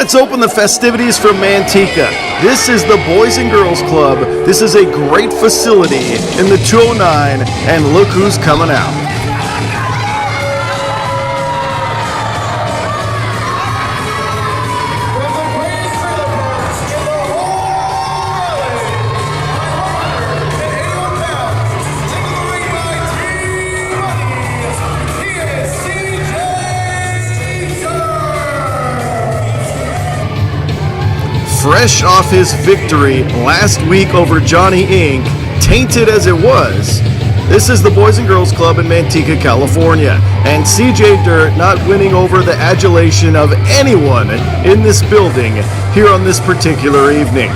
Let's open the festivities from Manteca. This is the Boys and Girls Club. This is a great facility in the 209, and look who's coming out. Fresh off his victory last week over Johnny Inc., tainted as it was, this is the Boys and Girls Club in Manteca, California, and CJ Dirt not winning over the adulation of anyone in this building here on this particular evening.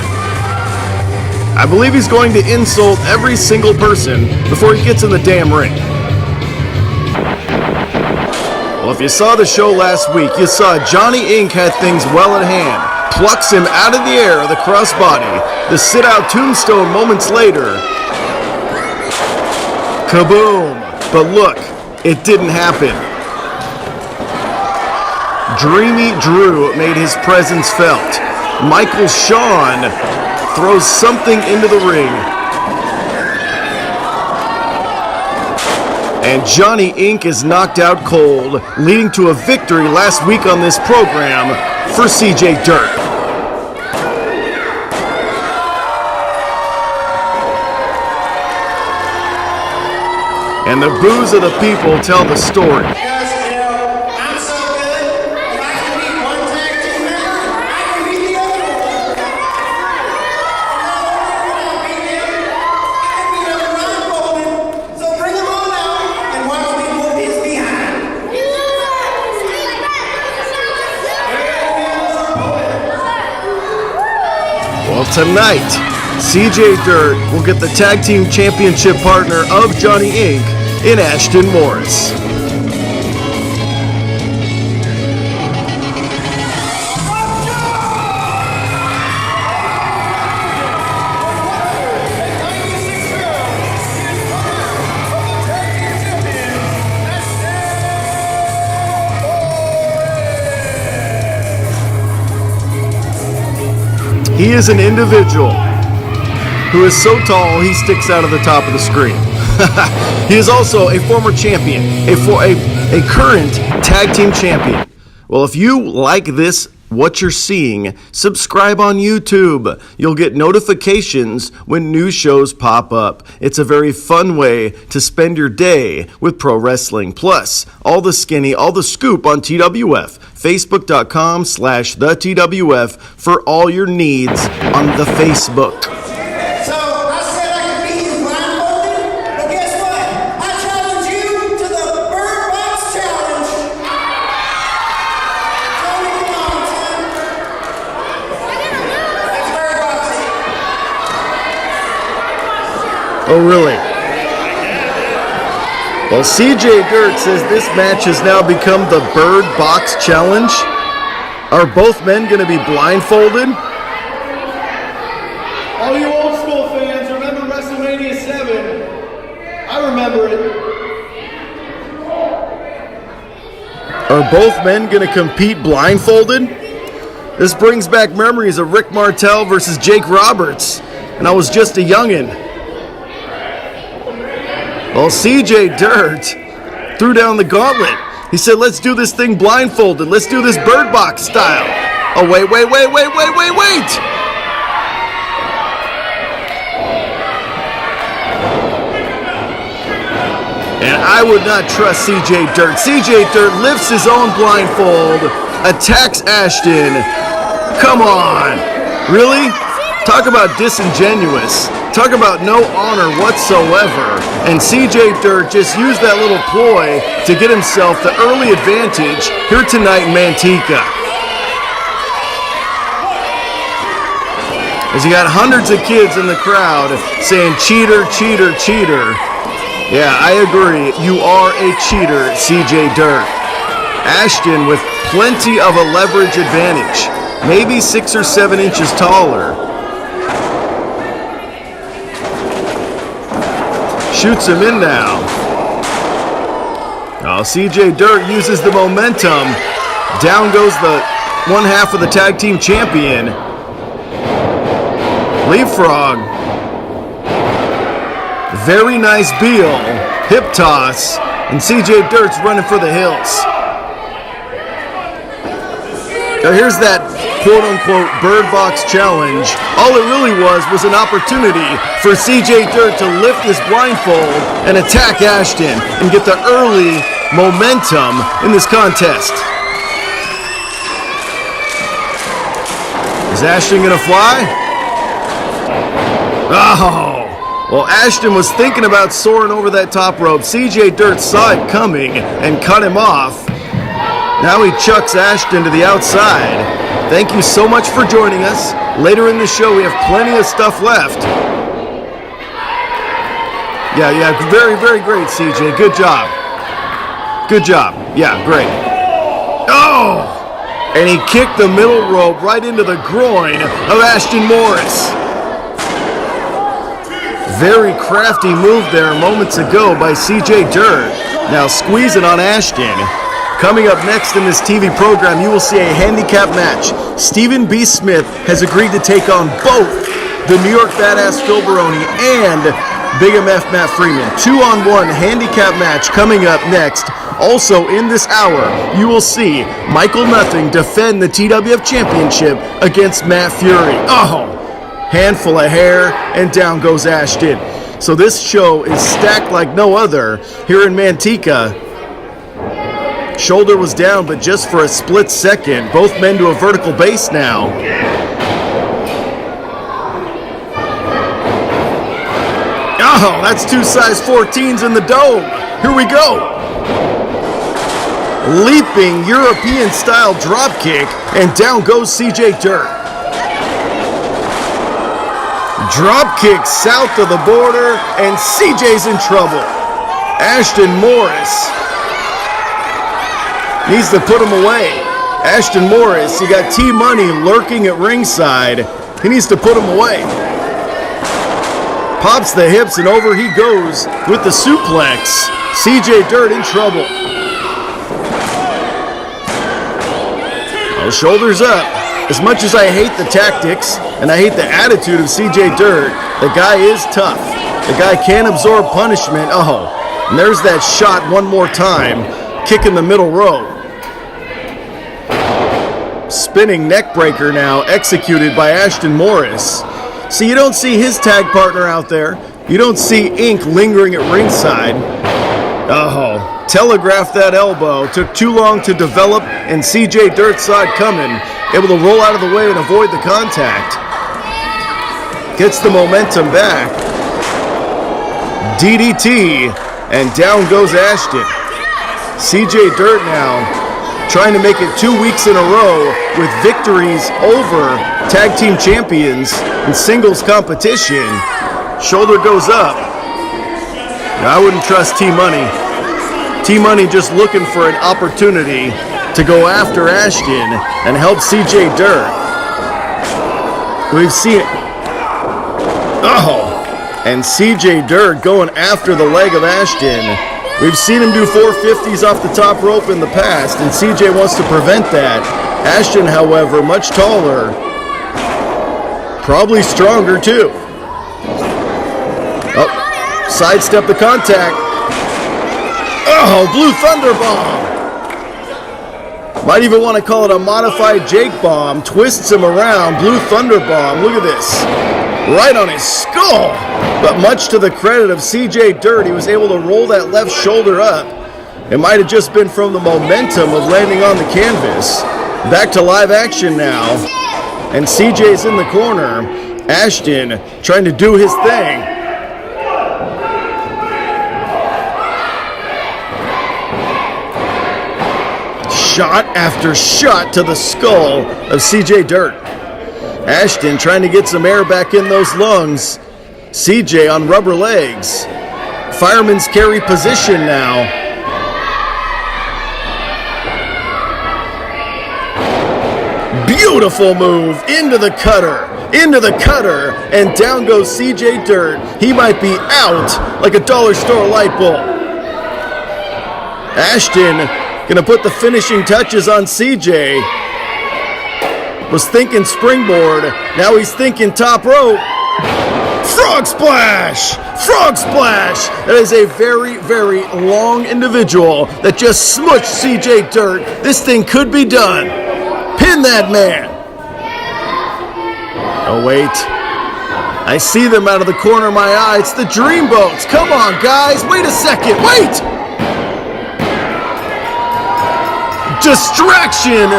I believe he's going to insult every single person before he gets in the damn ring. Well, if you saw the show last week, you saw Johnny Inc. had things well at hand. Plucks him out of the air of the crossbody. The sit-out tombstone moments later. Kaboom! But look, it didn't happen. Dreamy Drew made his presence felt. Michael Shawn throws something into the ring. And Johnny Inc. is knocked out cold, leading to a victory last week on this program for CJ Dirt. And the boos of the people tell the story. Because, I'm so good, if I can beat one tag team member, I can beat the other one. And not only can I beat him, I can beat him blindfolded. So bring him on out and watch me whoop his behind. Well, tonight, CJ Dirt will get the tag team championship partner of Johnny Inc. in Ashton Morris. He is an individual who is so tall he sticks out of the top of the screen. He is also a former champion, a current tag team champion. Well, if you like this, what you're seeing, subscribe on YouTube. You'll get notifications when new shows pop up. It's a very fun way to spend your day with pro wrestling. Plus, all the skinny, all the scoop on TWF. Facebook.com/the TWF for all your needs on the Facebook. So I said I could beat you blindfolded, but guess what? I challenge you to the Bird Box Challenge. Tony, come on, son. That's Bird Boxing. Oh, really? Well, CJ Dirt says this match has now become the Bird Box Challenge. Are both men going to be blindfolded? All you old school fans, remember WrestleMania 7? I remember it. Are both men going to compete blindfolded? This brings back memories of Rick Martel versus Jake Roberts, and I was just a youngin'. Well, CJ Dirt threw down the gauntlet. He said, let's do this thing blindfolded. Let's do this Bird Box style. Oh, wait. And I would not trust CJ Dirt. CJ Dirt lifts his own blindfold, attacks Ashton. Come on. Really? Talk about disingenuous. Talk about no honor whatsoever. And CJ Dirt just used that little ploy to get himself the early advantage here tonight in Manteca. As you got hundreds of kids in the crowd saying, cheater, cheater, cheater. Yeah, I agree. You are a cheater, CJ Dirt. Ashton with plenty of a leverage advantage. Maybe 6 or 7 inches taller. Shoots him in now. Oh, CJ Dirt uses the momentum. Down goes the one half of the tag team champion. Leapfrog. Very nice Beal. Hip toss. And CJ Dirt's running for the hills. Now here's that quote-unquote Bird Box Challenge. All it really was an opportunity for CJ Dirt to lift his blindfold and attack Ashton and get the early momentum in this contest. Is Ashton gonna fly? Oh! Well, Ashton was thinking about soaring over that top rope. CJ Dirt saw it coming and cut him off. Now he chucks Ashton to the outside. Thank you so much for joining us. Later in the show, we have plenty of stuff left. Yeah, very, very great, CJ. Good job. Good job. Yeah, great. Oh! And he kicked the middle rope right into the groin of Ashton Morris. Very crafty move there moments ago by CJ Dirt. Now squeezing on Ashton. Coming up next in this TV program, you will see a handicap match. Stephen B. Smith has agreed to take on both the New York Badass Phil Baroni and Big MF Matt Freeman. 2-on-1 handicap match coming up next. Also in this hour, you will see Michael Nothing defend the TWF Championship against Matt Fury. Oh, handful of hair, and down goes Ashton. So this show is stacked like no other here in Manteca. Shoulder was down, but just for a split second. Both men to a vertical base now. Oh, that's two size 14s in the dome. Here we go. Leaping European-style dropkick, and down goes CJ Dirt. Dropkick south of the border, and CJ's in trouble. Ashton Morris needs to put him away. Ashton Morris, you got T-Money lurking at ringside. He needs to put him away. Pops the hips and over he goes with the suplex. CJ Dirt in trouble. Oh, shoulders up. As much as I hate the tactics and I hate the attitude of CJ Dirt, the guy is tough. The guy can absorb punishment. Oh, and there's that shot one more time. Kick in the middle row. Spinning neck breaker now executed by Ashton Morris. See, you don't see his tag partner out there. You don't see ink lingering at ringside. Oh, telegraphed that elbow. Took too long to develop, and CJ Dirt saw it coming. Able to roll out of the way and avoid the contact. Gets the momentum back. DDT, and down goes Ashton. CJ Dirt now trying to make it 2 weeks in a row with victories over tag team champions in singles competition. Shoulder goes up. Now, I wouldn't trust T-Money. T-Money just looking for an opportunity to go after Ashton and help CJ Dirt. We've seen it. Oh, and CJ Dirt going after the leg of Ashton. We've seen him do 450s off the top rope in the past, and CJ wants to prevent that. Ashton, however, much taller, probably stronger too. Oh, sidestep the contact. Oh, Blue Thunder Bomb. Might even want to call it a modified Jake Bomb. Twists him around. Blue Thunder Bomb. Look at this. Right on his skull. But much to the credit of CJ Dirt, he was able to roll that left shoulder up. It might have just been from the momentum of landing on the canvas. Back to live action now. And CJ's in the corner. Ashton trying to do his thing. Shot after shot to the skull of CJ Dirt. Ashton trying to get some air back in those lungs. CJ on rubber legs. Fireman's carry position now. Beautiful move into the cutter, and down goes CJ Dirt. He might be out like a dollar store light bulb. Ashton gonna put the finishing touches on CJ. was thinking springboard. Now he's thinking top rope. Frog splash! Frog splash! That is a very, very long individual that just smushed CJ Dirt. This thing could be done. Pin that man. Oh, wait. I see them out of the corner of my eye. It's the Dreamboats. Come on, guys. Wait a second. Wait! Distraction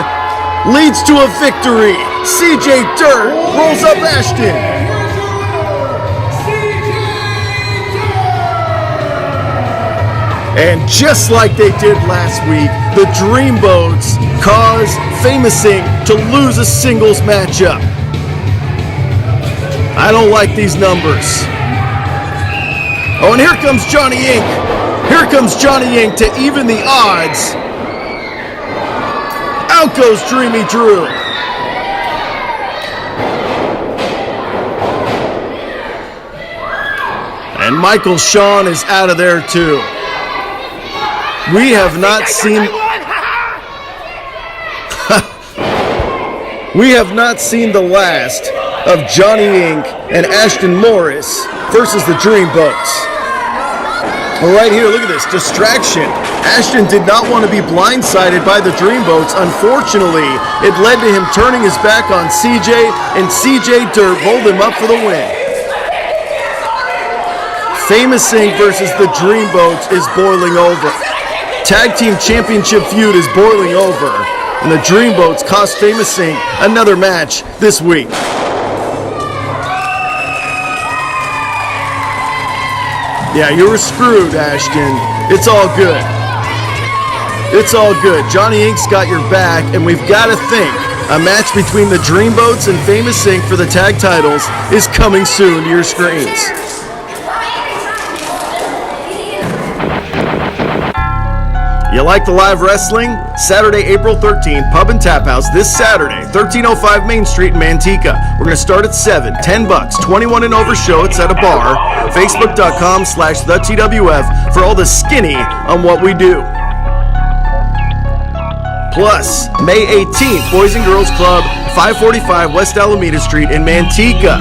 leads to a victory. CJ Dirt rolls up Ashton. And just like they did last week, the Dreamboats cause Famous Inc. to lose a singles matchup. I don't like these numbers. Oh, and here comes Johnny Inc. Here comes Johnny Inc. to even the odds. Out goes Dreamy Drew. And Michael Shawn is out of there too. We have not seen we have not seen the last of Johnny Inc. and Ashton Morris versus the Dreamboats. Well, right here, look at this distraction. Ashton did not want to be blindsided by the Dreamboats. Unfortunately, it led to him turning his back on CJ, and CJ Dirt rolled him up for the win. Famous Inc. versus the Dreamboats is boiling over. Tag Team Championship feud is boiling over, and the Dreamboats cost Famous Inc. another match this week. Yeah, you were screwed, Ashton. It's all good. It's all good. Johnny Inc.'s got your back, and we've got to think a match between the Dreamboats and Famous Inc. for the tag titles is coming soon to your screens. You like the live wrestling? Saturday, April 13th, Pub and Tap House this Saturday, 1305 Main Street in Manteca. We're going to start at 7, $10, 21 and over show. It's at a bar. Facebook.com/TheTWF for all the skinny on what we do. Plus, May 18th, Boys and Girls Club, 545 West Alameda Street in Manteca.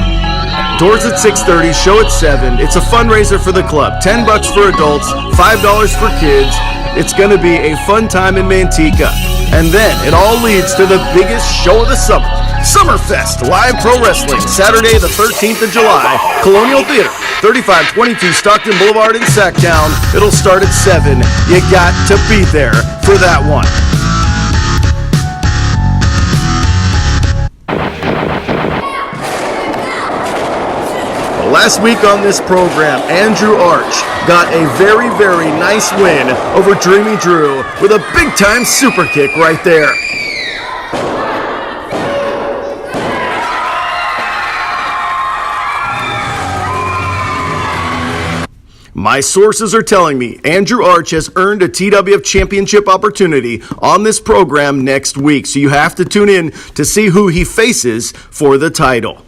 Doors at 6:30, show at 7. It's a fundraiser for the club. $10 for adults, $5 for kids. It's going to be a fun time in Manteca. And then it all leads to the biggest show of the summer, Summerfest Live Pro Wrestling, Saturday the 13th of July, Colonial Theater, 3522 Stockton Boulevard in Sacktown. It'll start at 7. You got to be there for that one. Last week on this program, Andrew Arch got a very, very nice win over Dreamy Drew with a big-time super kick right there. My sources are telling me Andrew Arch has earned a TWF championship opportunity on this program next week, so you have to tune in to see who he faces for the title.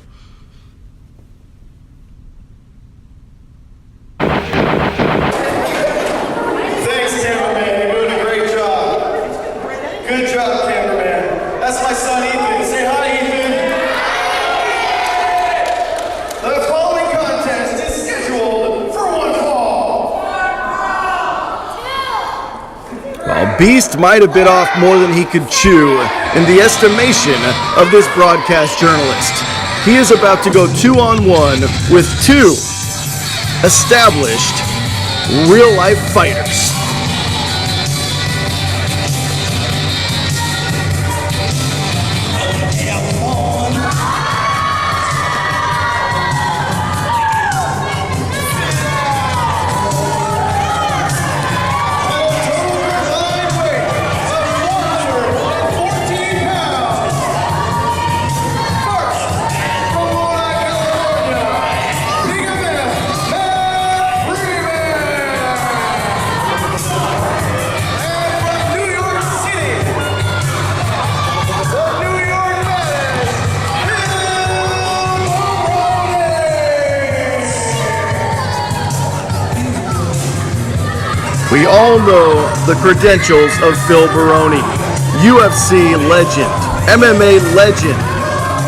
Beast might have bit off more than he could chew in the estimation of this broadcast journalist. He is about to go 2-on-1 with two established real-life fighters. We all know the credentials of Phil Baroni, UFC legend, MMA legend,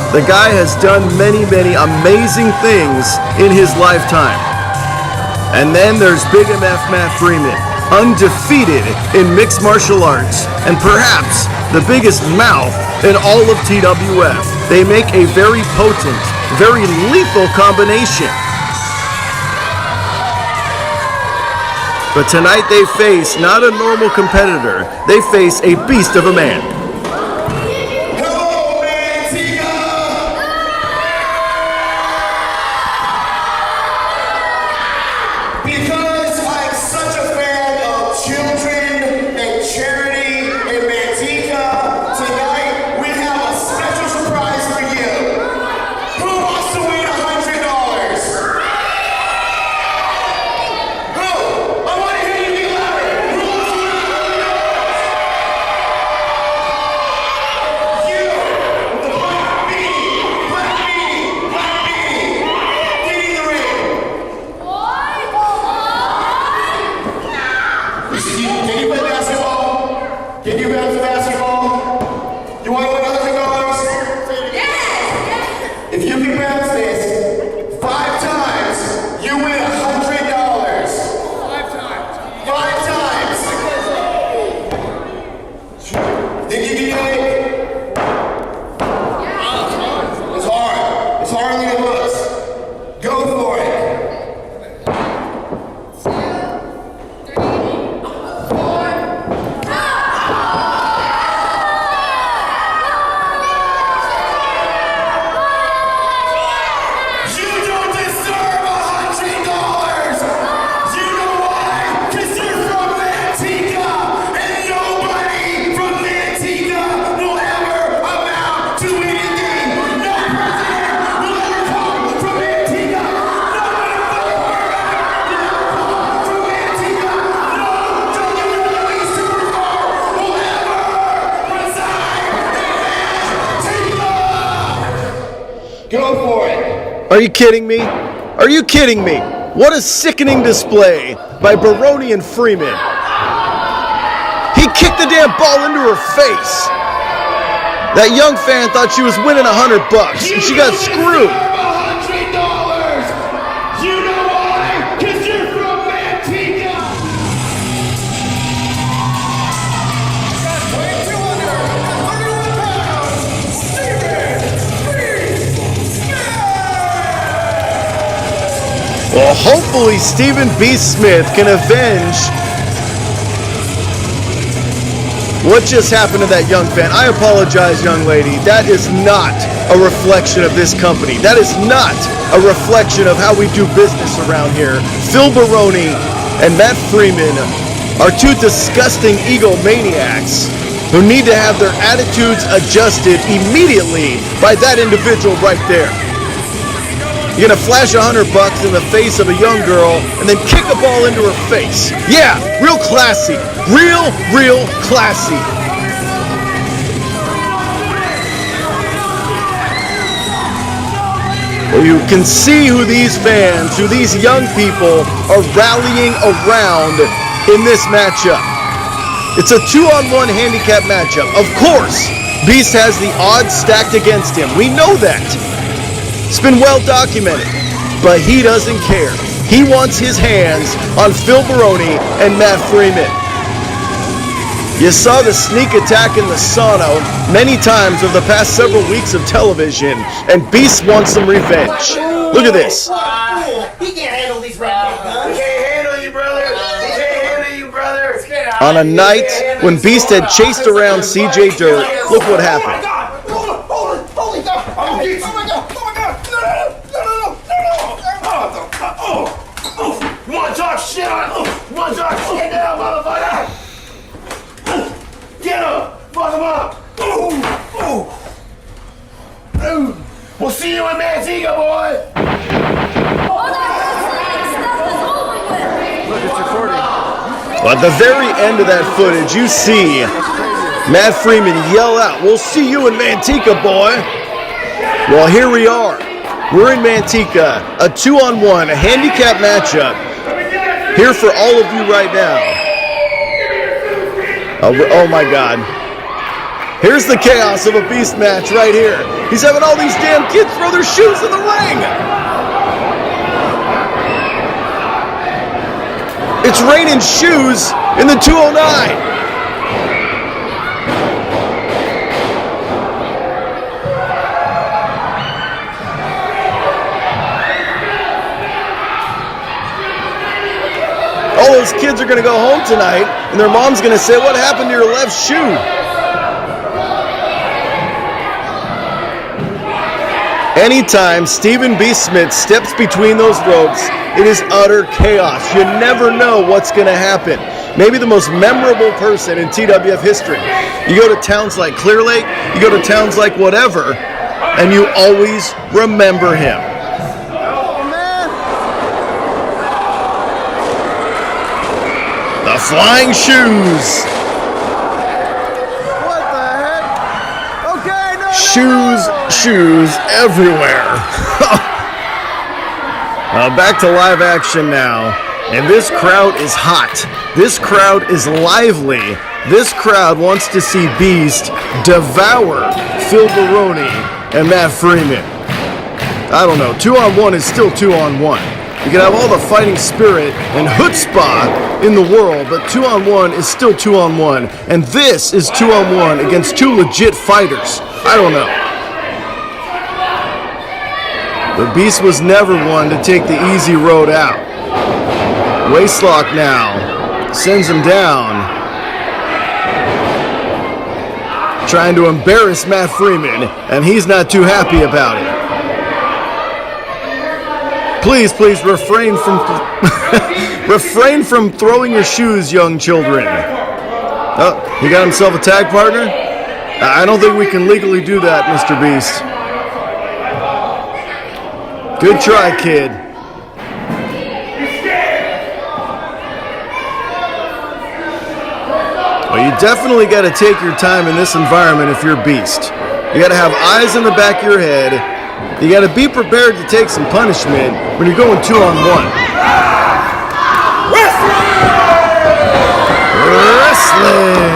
The guy has done many, many amazing things in his lifetime. And then there's Big MF Matt Freeman, undefeated in mixed martial arts, and perhaps the biggest mouth in all of TWF. They make a very potent, very lethal combination. But tonight they face not a normal competitor, they face a beast of a man. Hello, Manteca! Because I'm such a fan of children and charity in Manteca, tonight we have a special surprise for you. Who wants to win $100? Who? I want to hear you be louder. Who wants to win $100? You, the black beanie, get in the ring. Can you play basketball? Can you bounce a basketball? You want to win $100? If you can bounce this 5 times, you win $100. 5 times. Think you can do it? It's hard. It's harder than it looks. Go for it. You don't deserve $100. You know why? 'Cause you're from Manteca, and nobody from Manteca will ever amount to anything. No president will ever come from Manteca. No motherfucker will ever come from Manteca. No WWE superstar will ever reside in Manteca. Go for it. Are you kidding me? Are you kidding me? What a sickening display by Baroni and Freeman. He kicked the damn ball into her face. That young fan thought she was winning $100 and she got screwed. $100. You know why? 'Cause you're from Manteca. Weighing 231 pounds, Steven Smith. Well, hopefully Stephen B. Smith can avenge what just happened to that young fan. I apologize, young lady. That is not a reflection of this company. That is not a reflection of how we do business around here. Phil Baroni and Matt Freeman are two disgusting egomaniacs who need to have their attitudes adjusted immediately by that individual right there. You're gonna flash $100 in the face of a young girl and then kick a ball into her face. Yeah, real classy. Real classy. Well, you can see who these fans, who these young people are rallying around in this matchup. It's a 2-on-1 handicap matchup. Of course, Beast has the odds stacked against him. We know that. It's been well documented, but he doesn't care. He wants his hands on Phil Baroni and Matt Freeman. You saw the sneak attack in the sauna many times over the past several weeks of television, and Beast wants some revenge. Look at this. He can't handle these right now. He can't handle you, brother. He can't handle you, brother. On a night when Beast had chased around CJ Dirt, look what happened. Holy God. Oh my God. You wanna talk shit on? You wanna talk shit now, motherfucker? Get him! Fuck him up! We'll see you in Manteca, boy! Well, at the very end of that footage, you see Matt Freeman yell out, "We'll see you in Manteca, boy!" Well, here we are. We're in Manteca, a 2-on-1, a handicap matchup. Here for all of you right now. Oh my God. Here's the chaos of a beast match right here. He's having all these damn kids throw their shoes in the ring. It's raining shoes in the 209. All those kids are going to go home tonight, and their mom's going to say, "What happened to your left shoe?" Anytime Stephen B. Smith steps between those ropes, it is utter chaos. You never know what's going to happen. Maybe the most memorable person in TWF history. You go to towns like Clear Lake, you go to towns like whatever, and you always remember him. The flying shoes. What the heck? Okay, no. Shoes everywhere. Back to live action now. And this crowd is hot. This crowd is lively. This crowd wants to see Beast devour Phil Baroni and Matt Freeman. I don't know. 2-on-1 is still 2-on-1. You can have all the fighting spirit and chutzpah in the world, but 2-on-1 is still 2-on-1. And this is 2-on-1 against two legit fighters. I don't know. The Beast was never one to take the easy road out. Waistlock now. Sends him down. Trying to embarrass Matt Freeman, and he's not too happy about it. Please refrain from refrain from throwing your shoes, young children. Oh, he got himself a tag partner? I don't think we can legally do that, Mr. Beast. Good try, kid. Well, you definitely got to take your time in this environment if you're Beast. You got to have eyes in the back of your head. You got to be prepared to take some punishment when you're going 2-on-1. Wrestling!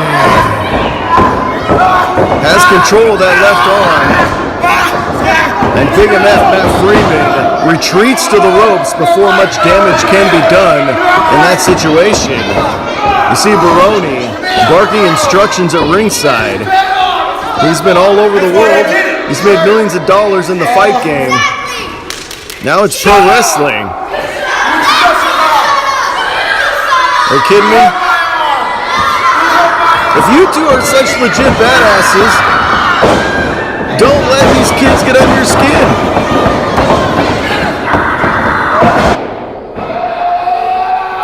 Has control of that left arm. And Big MF Matt Freeman retreats to the ropes before much damage can be done in that situation. You see Baroni barking instructions at ringside. He's been all over the world. He's made millions of dollars in the fight game. Now it's pro wrestling. Are you kidding me? If you two are such legit badasses, don't let these kids get under your skin.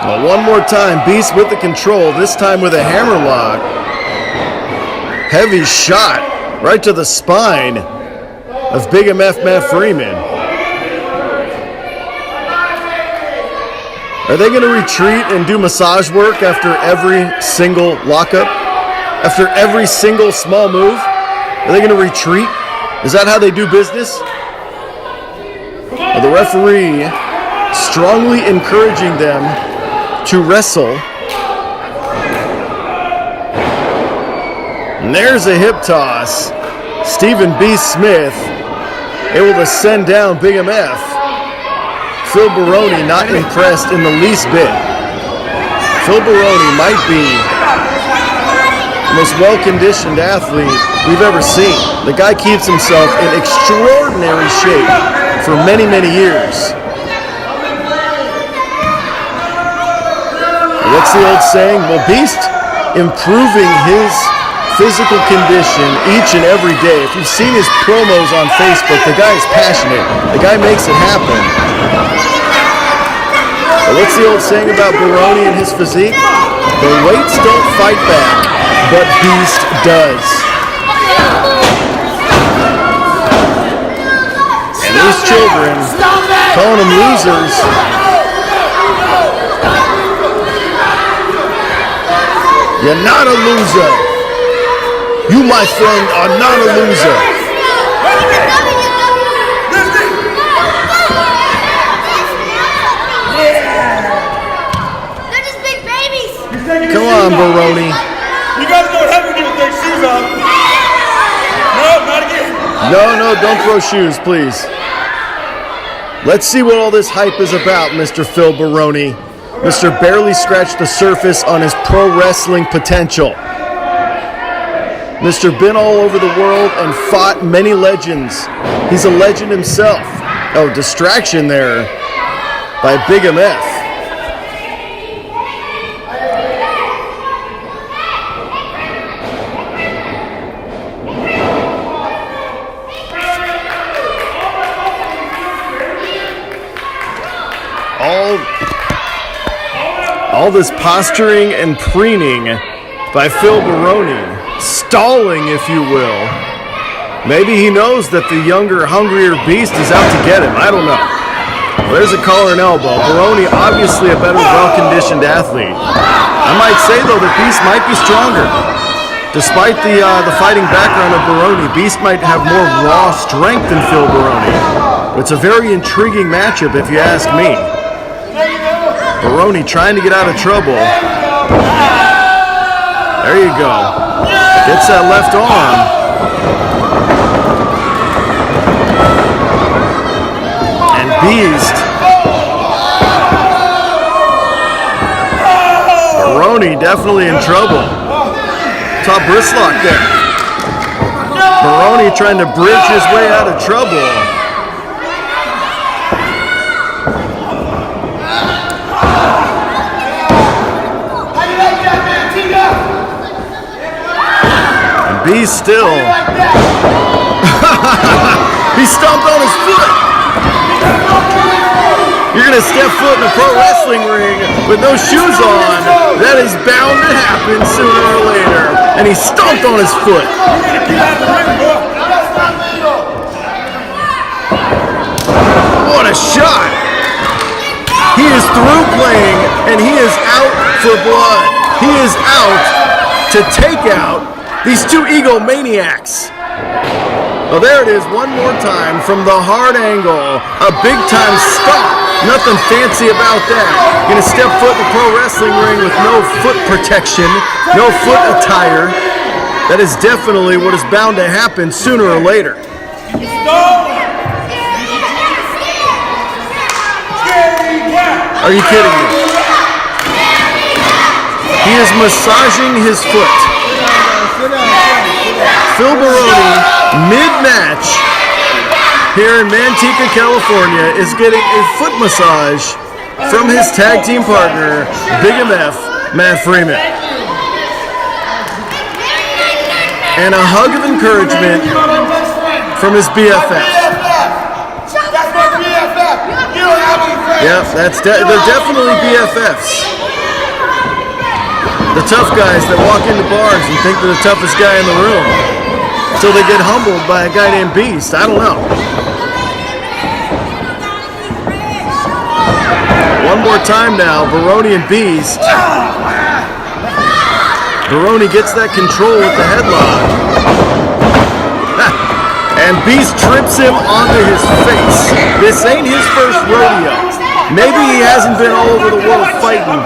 Well, one more time, Beast with the control, this time with a hammerlock. Heavy shot right to the spine of Big MF Matt Freeman. Are they going to retreat and do massage work after every single lockup? After every single small move? Are they going to retreat? Is that how they do business? Well, the referee strongly encouraging them to wrestle. And there's a hip toss. Stephen B. Smith able to send down Big MF. Phil Baroni not impressed in the least bit. Phil Baroni might be the most well-conditioned athlete we've ever seen. The guy keeps himself in extraordinary shape for many, many years. What's the old saying? Well, Beast improving his physical condition each and every day. If you've seen his promos on Facebook, the guy is passionate. The guy makes it happen. But what's the old saying about Baroni and his physique? The weights don't fight back, but Beast does. And these children, calling them losers. You're not a loser. You, my friend, are not a loser. They're just big babies. Come on, Baroni. You gotta know what happens when you take shoes off. No, don't throw shoes, please. Let's see what all this hype is about, Mr. Phil Baroni. Mr. Barely scratched the surface on his pro wrestling potential. Mr. Been all over the world and fought many legends. He's a legend himself. Oh, distraction there by Big MF. All this posturing and preening by Phil Baroni, stalling, if you will. Maybe he knows that the younger, hungrier beast is out to get him. I don't know. There's a collar and elbow. Baroni, obviously a better, well-conditioned athlete. I might say, though, that Beast might be stronger. Despite the fighting background of Baroni, Beast might have more raw strength than Phil Baroni. But it's a very intriguing matchup, if you ask me. Baroni trying to get out of trouble. There you go. Gets that left arm. And Beast. Baroni definitely in trouble. Top wrist lock there. Baroni trying to bridge his way out of trouble. Beast still. He stomped on his foot. You're going to step foot in a pro wrestling ring with no shoes on. That is bound to happen sooner or later. And he stomped on his foot. What a shot. He is through playing and he is out for blood. He is out to take out these two egomaniacs. Well, there it is one more time from the hard angle. A big-time stop. Nothing fancy about that. Gonna step foot in the pro wrestling ring with no foot protection, no foot attire. That is definitely what is bound to happen sooner or later. Are you kidding me? He is massaging his foot. Phil Baroni, mid-match here in Manteca, California, is getting a foot massage from his tag team partner, Big MF, Matt Freeman. And a hug of encouragement from his BFF. Yep, they're definitely BFFs. The tough guys that walk into bars and think they're the toughest guy in the room until they get humbled by a guy named Beast. I don't know. One more time now, Baroni and Beast. Baroni gets that control with the headlock. And Beast trips him onto his face. This ain't his first rodeo. Maybe he hasn't been all over the world fighting,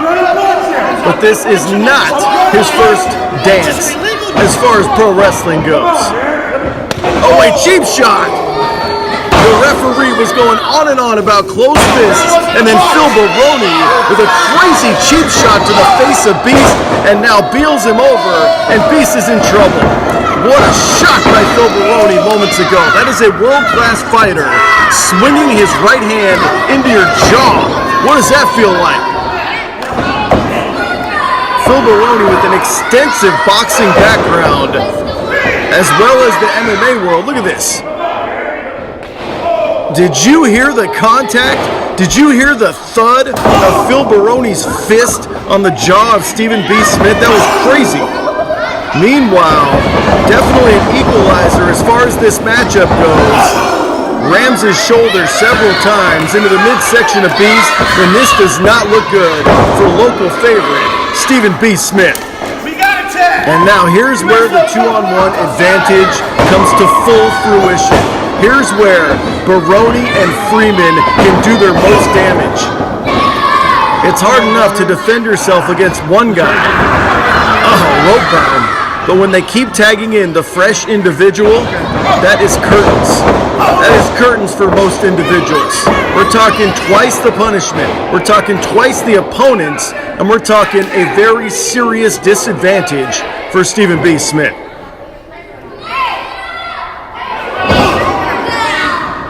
but this is not his first dance as far as pro wrestling goes. Oh, a cheap shot! The referee was going on and on about closed fists, and then Phil Baroni with a crazy cheap shot to the face of Beast, and now Beals him over, and Beast is in trouble. What a shot by Phil Baroni moments ago. That is a world-class fighter swinging his right hand into your jaw. What does that feel like? Phil Baroni with an extensive boxing background as well as the MMA world. Look at this. Did you hear the contact? Did you hear the thud of Phil Baroni's fist on the jaw of Stephen B. Smith? That was crazy. Meanwhile, definitely an equalizer as far as this matchup goes. Rams his shoulder several times into the midsection of Beast, and this does not look good for local favorite Stephen B. Smith. And now here's where the 2-on-1 advantage comes to full fruition. Here's where Baroni and Freeman can do their most damage. It's hard enough to defend yourself against one guy. Oh, rope burn. But when they keep tagging in the fresh individual, That is curtains. That is curtains for most individuals. We're talking twice the punishment. We're talking twice the opponents, and we're talking a very serious disadvantage for Stephen B. Smith.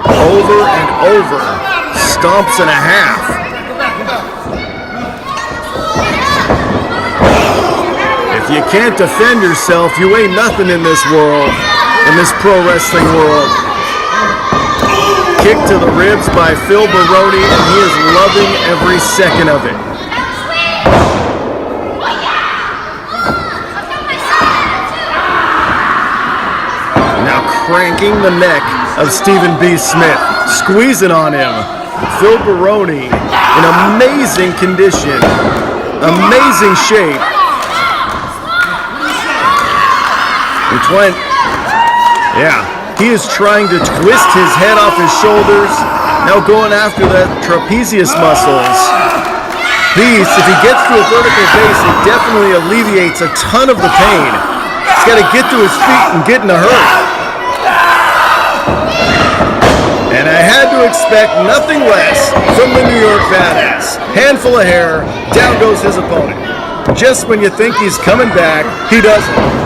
Over and over. Stomps and a half. If you can't defend yourself, you ain't nothing in this world, in this pro wrestling world. Kick to the ribs by Phil Baroni, and he is loving every second of it. Now cranking the neck of Stephen B. Smith, squeezing on him. Phil Baroni in amazing condition, amazing shape. He is trying to twist his head off his shoulders, now going after the trapezius muscles. Beast, if he gets to a vertical base, it definitely alleviates a ton of the pain. He's got to get to his feet and get in a hurry. And I had to expect nothing less from the New York Badass. Handful of hair, down goes his opponent. Just when you think he's coming back, he doesn't.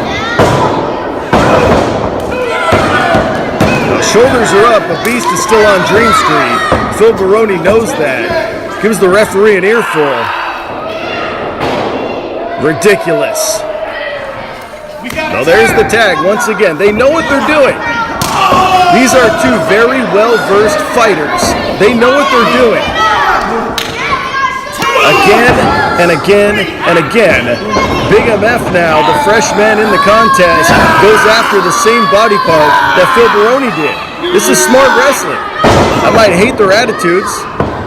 Shoulders are up, but Beast is still on Dream Street. Phil Baroni knows that. Gives the referee an earful. Ridiculous. Now there's the tag once again. They know what they're doing. These are two very well-versed fighters. They know what they're doing. Again and again and again. Big MF now, the freshman in the contest, goes after the same body part that Phil Baroni did. This is smart wrestling. I might hate their attitudes.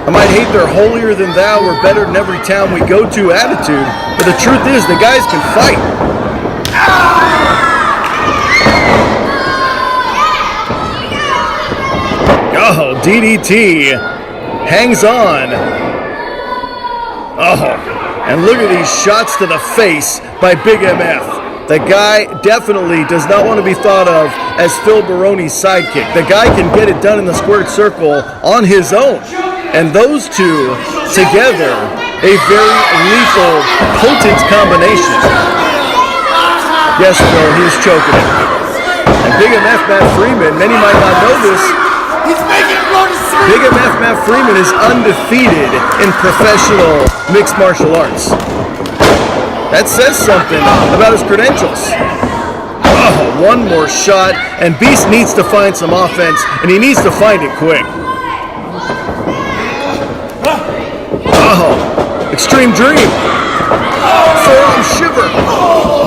I might hate their holier than thou, we're better than every town we go to attitude. But the truth is, the guys can fight. Oh, DDT hangs on. Oh. And look at these shots to the face by Big MF. The guy definitely does not want to be thought of as Phil Baroni's sidekick. The guy can get it done in the squared circle on his own. And those two together, a very lethal, potent combination. Yes, Phil, he is choking it. And Big MF Matt Freeman, many might not know this, Big MF Matt Freeman is undefeated in professional mixed martial arts. That says something about his credentials. Oh, one more shot, and Beast needs to find some offense, and he needs to find it quick. Oh, Extreme Dream. Forearm shiver.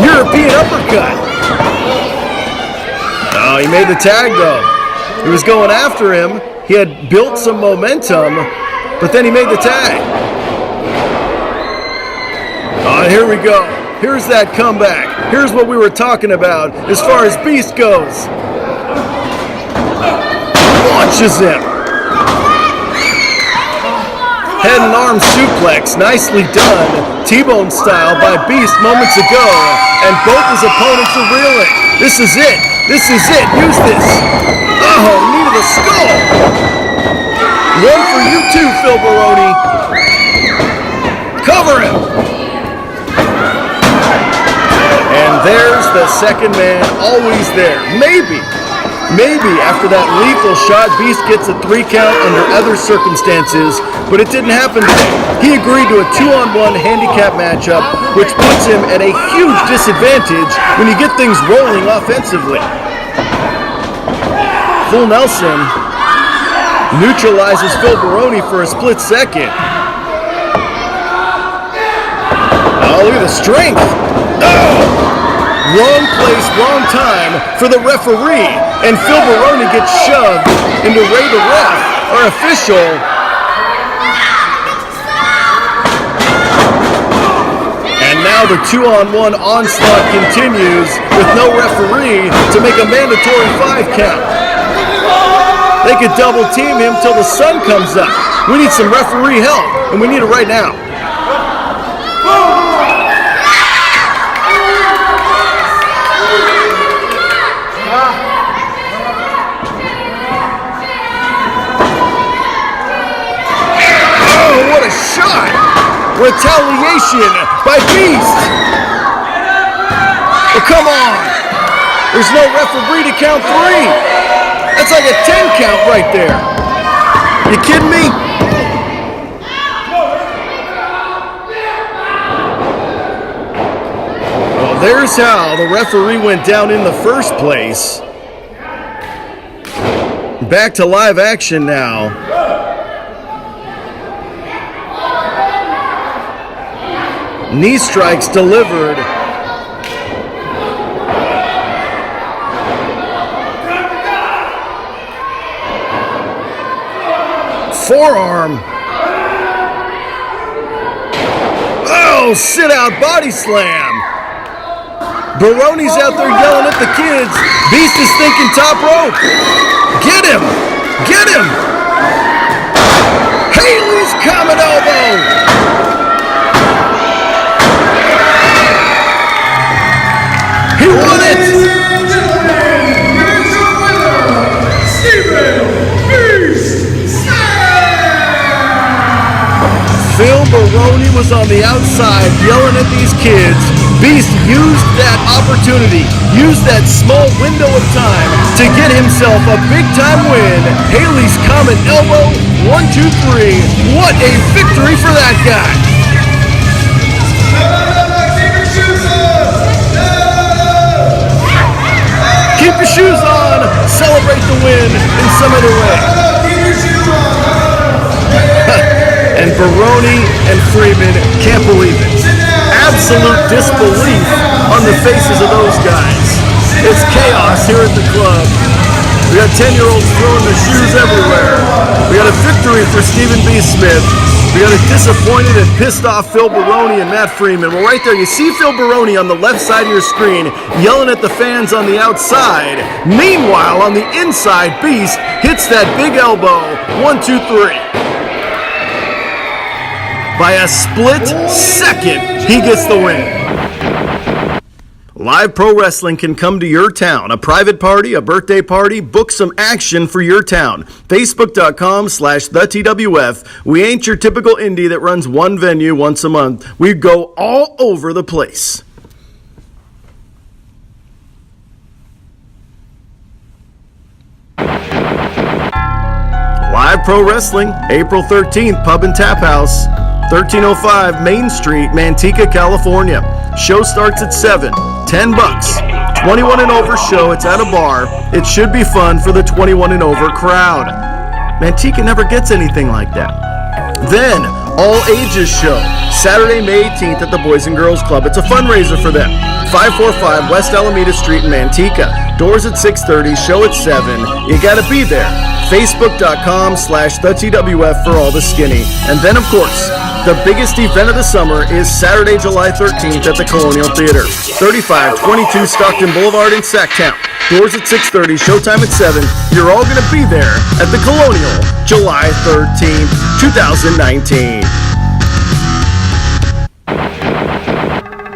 European uppercut. Oh, he made the tag, though. He was going after him. He had built some momentum, but then he made the tag. Oh, here we go. Here's that comeback. Here's what we were talking about as far as Beast goes. Launches him. Head and arm suplex, nicely done. T-bone style by Beast moments ago, and both his opponents are reeling. This is it. This is it. Use this. Oh, knee to the skull. One for you too, Phil Baroni. Cover him. And there's the second man, always there. Maybe after that lethal shot, Beast gets a 3 count under other circumstances, but it didn't happen today. He agreed to a 2-on-1 handicap matchup, which puts him at a huge disadvantage when you get things rolling offensively. Full Nelson neutralizes Phil Baroni for a split second. Oh, look at the strength. Oh! Wrong place, wrong time for the referee, and Phil Baroni gets shoved into Ray the ref, our official. And now the 2-on-1 onslaught continues with no referee to make a mandatory 5 count. They could double team him till the sun comes up. We need some referee help, and we need it right now. Retaliation by Beast. Oh, come on. There's no referee to count 3. That's like a 10 count right there. You kidding me? Well, there's how the referee went down in the first place. Back to live action now. Knee strikes delivered. Forearm. Oh, sit out body slam. Baroni's out there yelling at the kids. Beast is thinking top rope. Get him! Get him! Haley's common elbow. He won it! Phil Baroni was on the outside yelling at these kids. Beast used that opportunity, used that small window of time to get himself a big-time win. Haley's common elbow, 1, 2, 3. What a victory for that guy. Keep your shoes on. Celebrate the win in some other way. And Baroni and Freeman can't believe it. Absolute disbelief on the faces of those guys. It's chaos here at the club. We got 10-year-olds throwing their shoes everywhere. We got a victory for Stephen B. Smith. We got a disappointed and pissed off Phil Baroni and Matt Freeman. Well, right there, you see Phil Baroni on the left side of your screen yelling at the fans on the outside. Meanwhile, on the inside, Beast hits that big elbow. 1, 2, 3. By a split second, he gets the win. Live Pro Wrestling can come to your town. A private party, a birthday party, book some action for your town. Facebook.com/TheTWF. We ain't your typical indie that runs one venue once a month. We go all over the place. Live Pro Wrestling, April 13th, Pub and Tap House, 1305 Main Street, Manteca, California. Show starts at 7, $10. 21 and over show. It's at a bar. It should be fun for the 21 and over crowd. Manteca never gets anything like that. Then, all ages show, Saturday, May 18th at the Boys and Girls Club. It's a fundraiser for them. 545 West Alameda Street in Manteca. Doors at 6:30, show at 7. You gotta be there. Facebook.com/TheTWF for all the skinny. And then, of course, the biggest event of the summer is Saturday, July 13th at the Colonial Theater. 3522 Stockton Boulevard in Sacktown. Doors at 6:30, showtime at 7. You're all going to be there at the Colonial, July 13th, 2019.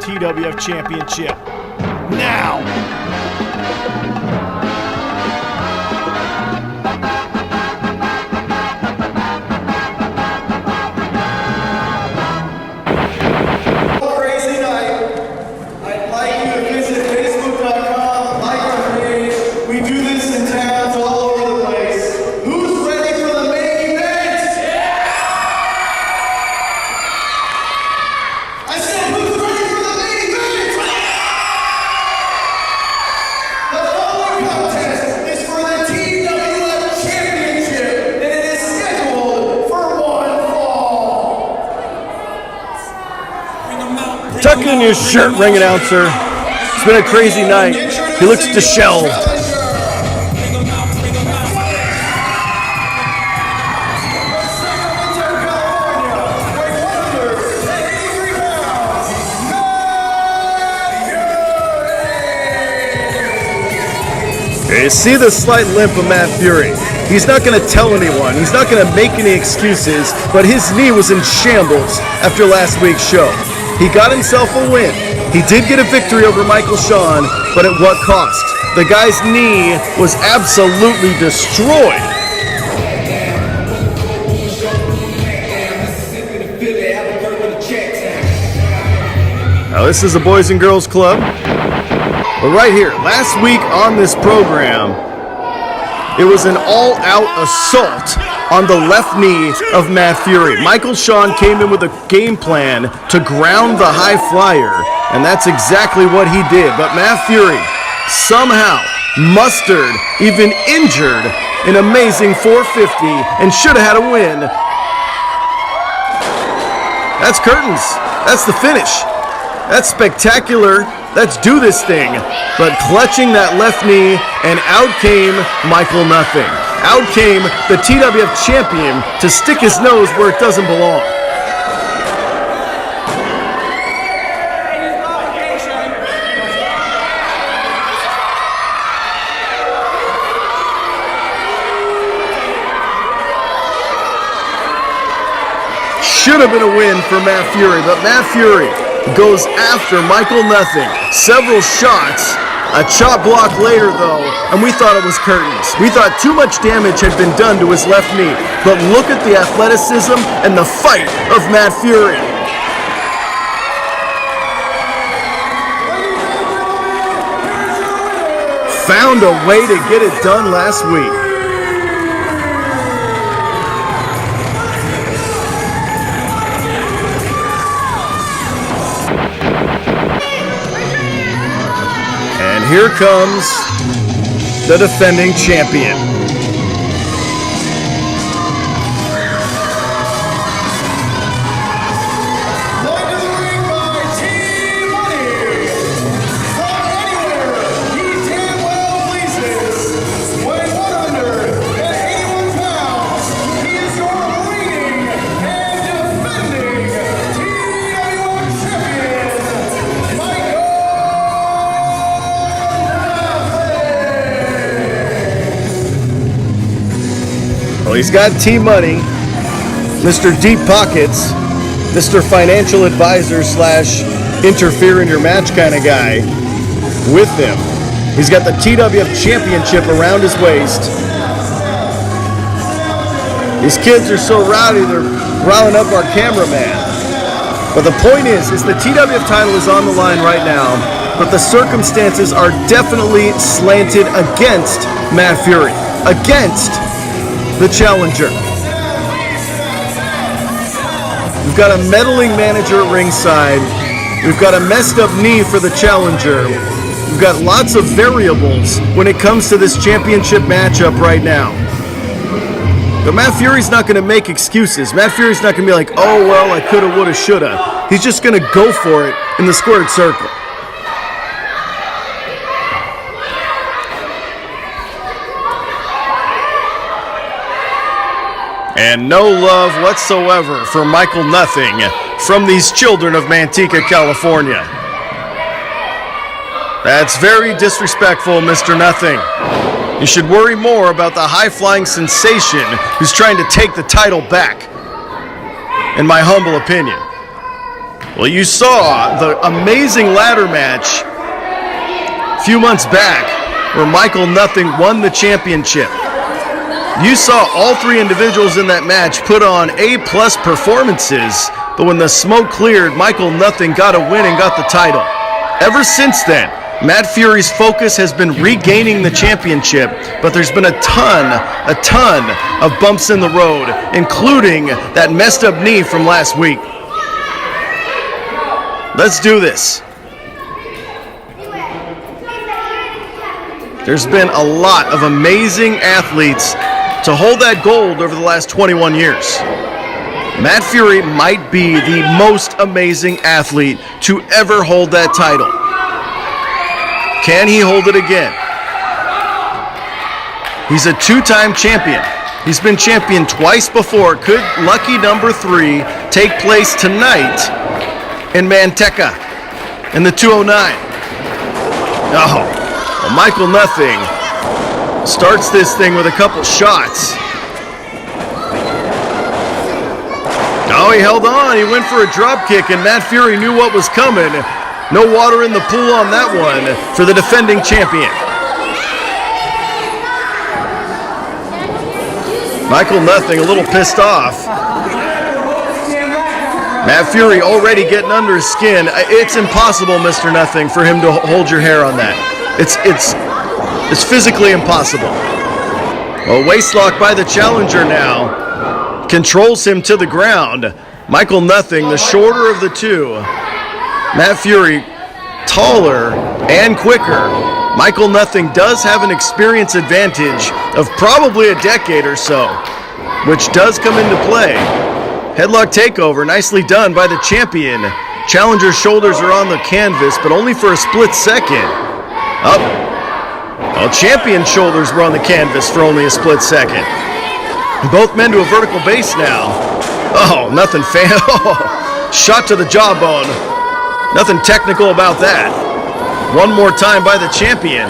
TWF Championship. Now! Tuck in your shirt, ring announcer. It's been a crazy night. He looks disheveled. You see the slight limp of Matt Fury. He's not going to tell anyone. He's not going to make any excuses, but his knee was in shambles after last week's show. He got himself a win. He did get a victory over Michael Shawn, but at what cost? The guy's knee was absolutely destroyed. this is a Boys and Girls Club. But right here, last week on this program, it was an all-out assault on the left knee of Matt Fury. Michael Shawn came in with a game plan to ground the high flyer, and that's exactly what he did. But Matt Fury somehow mustered, even injured, an amazing 450 and should have had a win. That's curtains. That's the finish. That's spectacular. Let's do this thing. But clutching that left knee, and out came Michael Nothing. Out came the TWF champion to stick his nose where it doesn't belong. Should have been a win for Matt Fury, but Matt Fury goes after Michael Nothing. Several shots, a chop block later though, and we thought it was curtains. We thought too much damage had been done to his left knee, but look at the athleticism and the fight of Matt Fury. Found a way to get it done last week. Here comes the defending champion. Led to the ring by Team Money. From anywhere he damn well pleases. Weighing 181 pounds, he is your reigning and defending TWF champion, Michael. Well, he's got T-Money, Mr. Deep Pockets, Mr. Financial Advisor / interfere in your match kind of guy with him. He's got the TWF championship around his waist. These kids are so rowdy, they're riling up our cameraman. But the point is the TWF title is on the line right now, but the circumstances are definitely slanted against Matt Fury, against the challenger. We've got a meddling manager at ringside. We've got a messed up knee for the challenger. We've got lots of variables when it comes to this championship matchup right now. But Matt Fury's not going to make excuses. Matt Fury's not going to be like, oh, well, I coulda, woulda, shoulda. He's just going to go for it in the squared circle. And no love whatsoever for Michael Nothing from these children of Manteca, California. That's very disrespectful, Mr. Nothing. You should worry more about the high-flying sensation who's trying to take the title back, in my humble opinion. Well, you saw the amazing ladder match a few months back where Michael Nothing won the championship. You saw all three individuals in that match put on A-plus performances, but when the smoke cleared, Michael Nothing got a win and got the title. Ever since then, Matt Fury's focus has been regaining the championship, but there's been a ton of bumps in the road, including that messed up knee from last week. Let's do this. There's been a lot of amazing athletes to hold that gold over the last 21 years. Matt Fury might be the most amazing athlete to ever hold that title. Can he hold it again? He's a two-time champion. He's been champion twice before. Could lucky number 3 take place tonight in Manteca in the 209? Oh, well, Michael Nothing starts this thing with a couple shots. Oh, he held on. He went for a drop kick, and Matt Fury knew what was coming. No water in the pool on that one for the defending champion. Michael Nothing a little pissed off. Matt Fury already getting under his skin. It's impossible, Mr. Nothing, for him to hold your hair on that. It's physically impossible. A waistlock by the challenger now. Controls him to the ground. Michael Nothing, the shorter of the two. Matt Fury, taller and quicker. Michael Nothing does have an experience advantage of probably a decade or so, which does come into play. Headlock takeover, nicely done by the champion. Challenger's shoulders are on the canvas, but only for a split second. Up. Well, champion's shoulders were on the canvas for only a split second. Both men to a vertical base now. Oh, nothing shot to the jawbone. Nothing technical about that. One more time by the champion.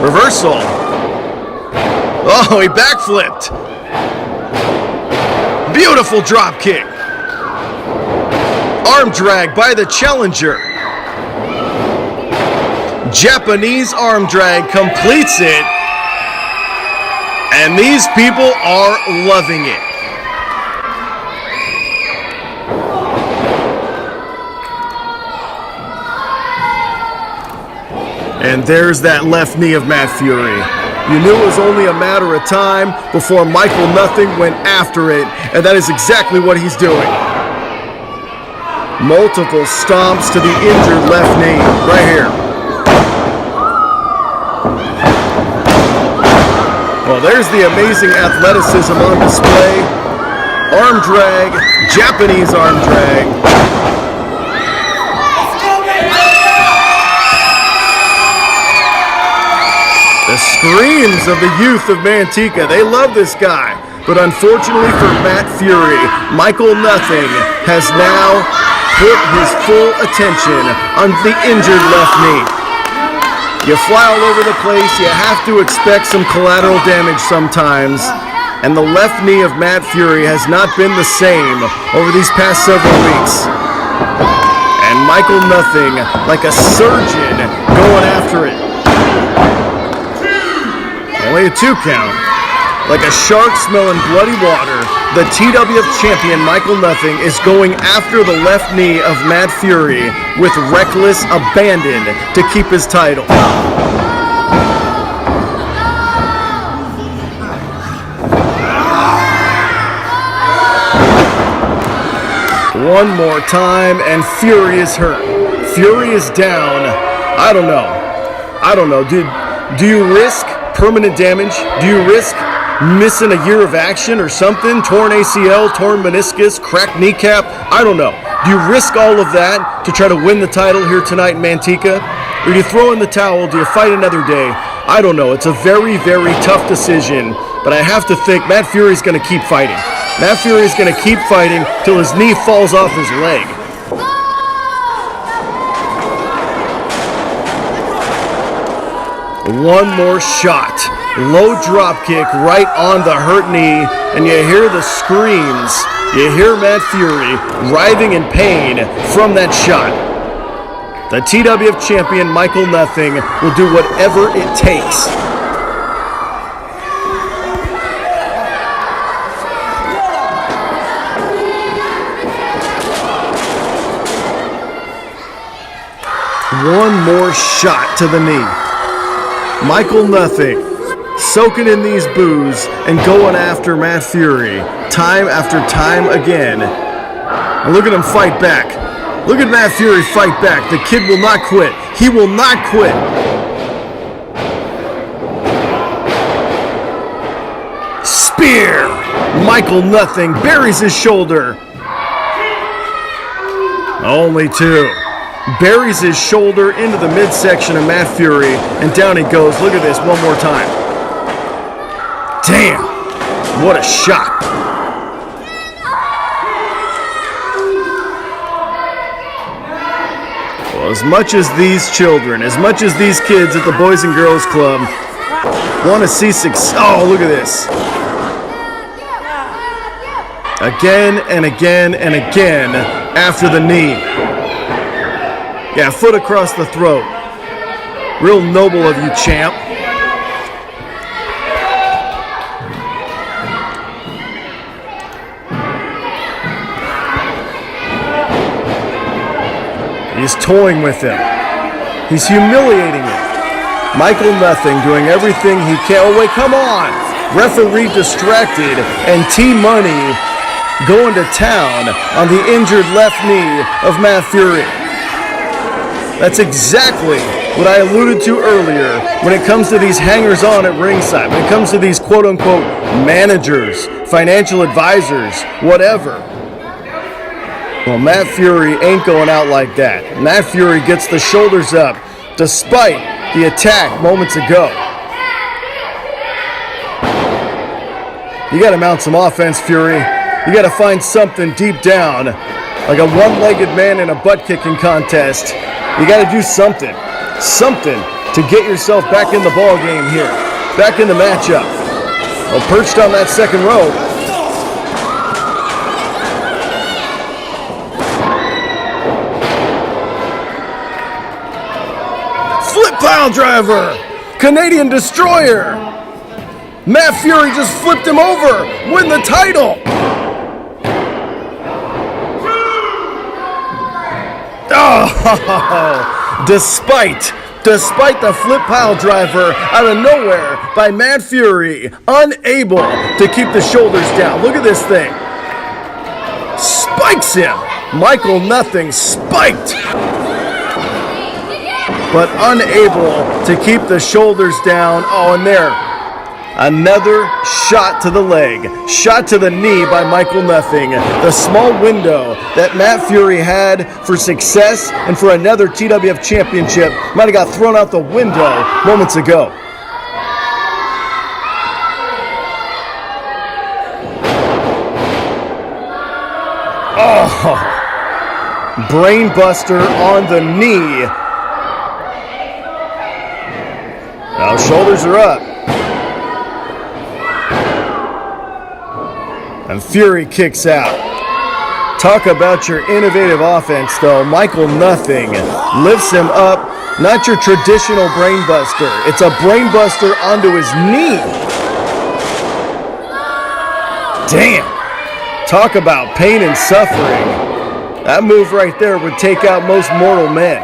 Reversal. Oh, he backflipped. Beautiful drop kick. Arm drag by the challenger. Japanese arm drag completes it. And these people are loving it. And there's that left knee of Matt Fury. You knew it was only a matter of time before Michael Nothing went after it, and that is exactly what he's doing. Multiple stomps to the injured left knee, right here. Well, there's the amazing athleticism on display. Arm drag, Japanese arm drag. The screams of the youth of Manteca, they love this guy. But unfortunately for Matt Fury, Michael Nothing has now put his full attention on the injured left knee. You fly all over the place, you have to expect some collateral damage sometimes. And the left knee of Matt Fury has not been the same over these past several weeks. And Michael Nothing, like a surgeon, going after it. Only a 2 count. Like a shark smelling bloody water, the TWF champion Michael Nothing is going after the left knee of Matt Fury with reckless abandon to keep his title. One more time, and Fury is hurt. Fury is down. I don't know. Do you risk permanent damage? Do you risk missing a year of action or something? Torn ACL, torn meniscus, cracked kneecap? I don't know. Do you risk all of that to try to win the title here tonight in Manteca? Or do you throw in the towel? Do you fight another day? I don't know. It's a very, very tough decision, but I have to think Matt Fury's going to keep fighting. Matt Fury's going to keep fighting till his knee falls off his leg. One more shot. Low drop kick right on the hurt knee, and you hear the screams. You hear Matt Fury writhing in pain from that shot. The TWF champion Michael Nothing will do whatever it takes. One more shot to the knee. Michael Nothing soaking in these boos and going after Matt Fury time after time again. And look at him fight back. Look at Matt Fury fight back. The kid will not quit. He will not quit. Spear. Michael Nothing buries his shoulder. Only 2. Buries his shoulder into the midsection of Matt Fury, and down he goes. Look at this one more time. Damn, what a shot. Well, as much as these children, as much as these kids at the Boys and Girls Club want to see success. Oh, look at this. Again and again and again after the knee. Yeah, foot across the throat. Real noble of you, champ. He's toying with him. He's humiliating him. Michael Nothing doing everything he can. Oh, wait, come on. Referee distracted, and T-Money going to town on the injured left knee of Matt Fury. That's exactly what I alluded to earlier when it comes to these hangers-on at ringside, when it comes to these quote-unquote managers, financial advisors, whatever. Well, Matt Fury ain't going out like that. Matt Fury gets the shoulders up despite the attack moments ago. You got to mount some offense, Fury. You got to find something deep down, like a one-legged man in a butt-kicking contest. You got to do something to get yourself back in the ball game here, back in the matchup. Well, perched on that second rope. Flip pile driver, Canadian Destroyer. Matt Fury just flipped him over, win the title. Oh, despite the flip pile driver out of nowhere by Matt Fury, unable to keep the shoulders down. Look at this thing. Spikes him. Michael Nothing spiked, but unable to keep the shoulders down. Oh, and there, another shot to the leg, shot to the knee by Michael Nothing. The small window that Matt Fury had for success and for another TWF championship might have got thrown out the window moments ago. Oh, brain buster on the knee. Now shoulders are up. And Fury kicks out. Talk about your innovative offense, though. Michael Nothing lifts him up. Not your traditional brain buster. It's a brain buster onto his knee. Damn. Talk about pain and suffering. That move right there would take out most mortal men.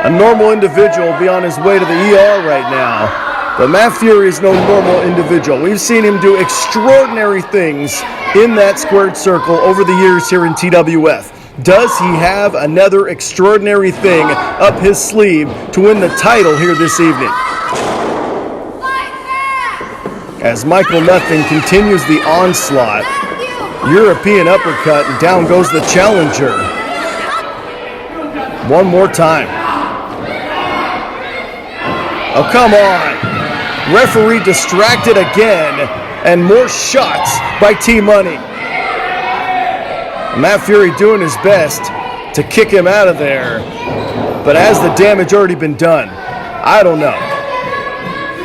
A normal individual will be on his way to the ER right now. But Matt Fury is no normal individual. We've seen him do extraordinary things in that squared circle over the years here in TWF. Does he have another extraordinary thing up his sleeve to win the title here this evening? As Michael Nothing continues the onslaught, European uppercut, and down goes the challenger. One more time. Oh, come on. Referee distracted again, and more shots by T-Money. Matt Fury doing his best to kick him out of there, but has the damage already been done? I don't know.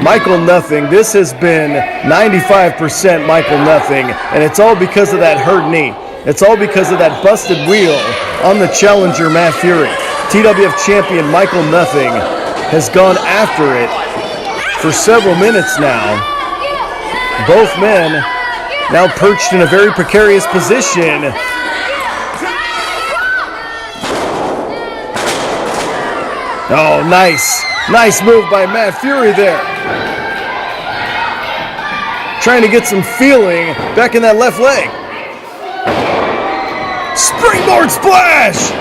Michael Nothing, this has been 95% Michael Nothing, and it's all because of that hurt knee. It's all because of that busted wheel on the challenger, Matt Fury. TWF champion Michael Nothing has gone after it for several minutes now. Both men now perched in a very precarious position. Oh, nice move by Matt Fury there. Trying to get some feeling back in that left leg. Springboard splash!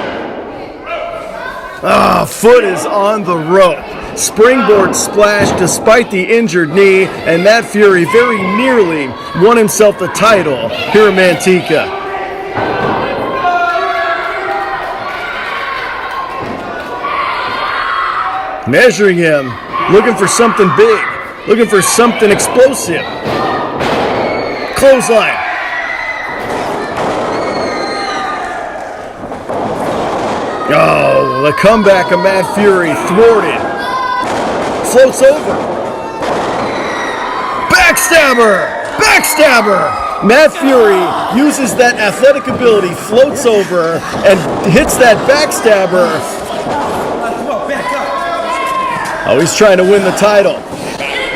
Ah, foot is on the rope. Springboard splash despite the injured knee, and Matt Fury very nearly won himself the title here in Manteca. Measuring him, looking for something big, looking for something explosive. Clothesline. Oh, the comeback of Matt Fury thwarted. Floats over. Backstabber! Matt Fury uses that athletic ability, floats over, and hits that backstabber. Oh, he's trying to win the title.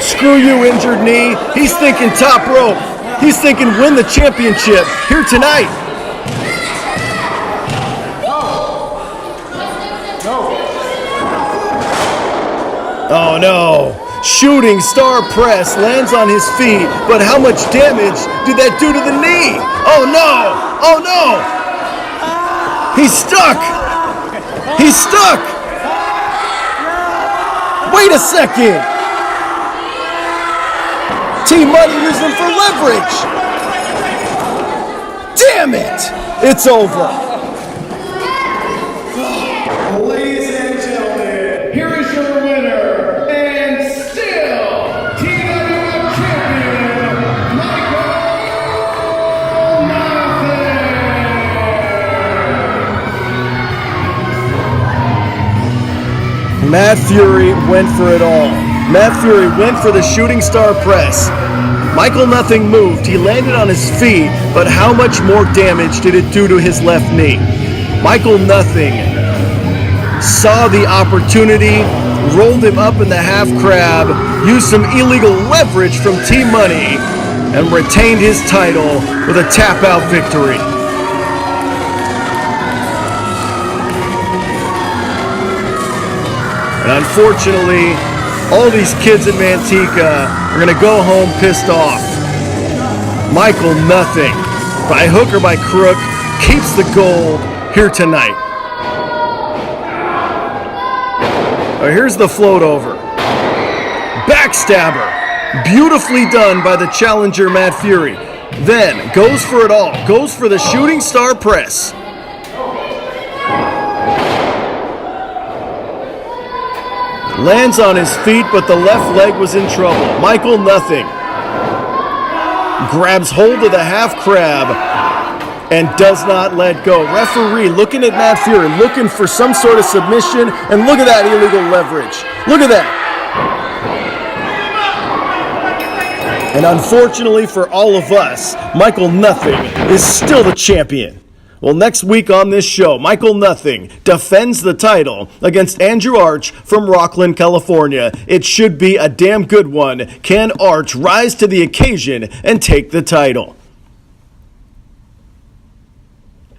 Screw you, injured knee. He's thinking top rope. He's thinking win the championship here tonight. Oh no! Shooting star press lands on his feet, but how much damage did that do to the knee? Oh no! Oh no! He's stuck! He's stuck! Wait a second! Team Money used him for leverage! Damn it! It's over. Ladies and gentlemen, here is your winner, and still TWF champion, Matt Fury went for it all. Matt Fury went for the shooting star press. Michael Nothing moved. He landed on his feet, but how much more damage did it do to his left knee? Michael Nothing saw the opportunity, rolled him up in the half crab, used some illegal leverage from Team Money, and retained his title with a tap-out victory. And unfortunately, all these kids in Manteca are going to go home pissed off. Michael Nothing, by hook or by crook, keeps the gold here tonight. Here's the float over. Backstabber. Beautifully done by the challenger, Matt Fury. Then goes for it all. Goes for the shooting star press. Lands on his feet, but the left leg was in trouble. Michael Nothing grabs hold of the half crab and does not let go. Referee looking at Matt Fury, looking for some sort of submission, and look at that illegal leverage. Look at that. And unfortunately for all of us, Michael Nothing is still the champion. Well, next week on this show, Michael Nothing defends the title against Andrew Arch from Rockland, California. It should be a damn good one. Can Arch rise to the occasion and take the title?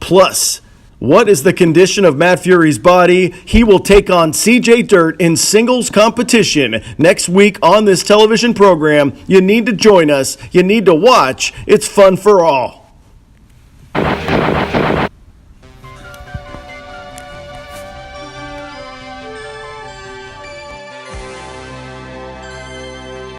Plus, what is the condition of Matt Fury's body? He will take on CJ Dirt in singles competition next week on this television program. You need to join us. You need to watch. It's fun for all.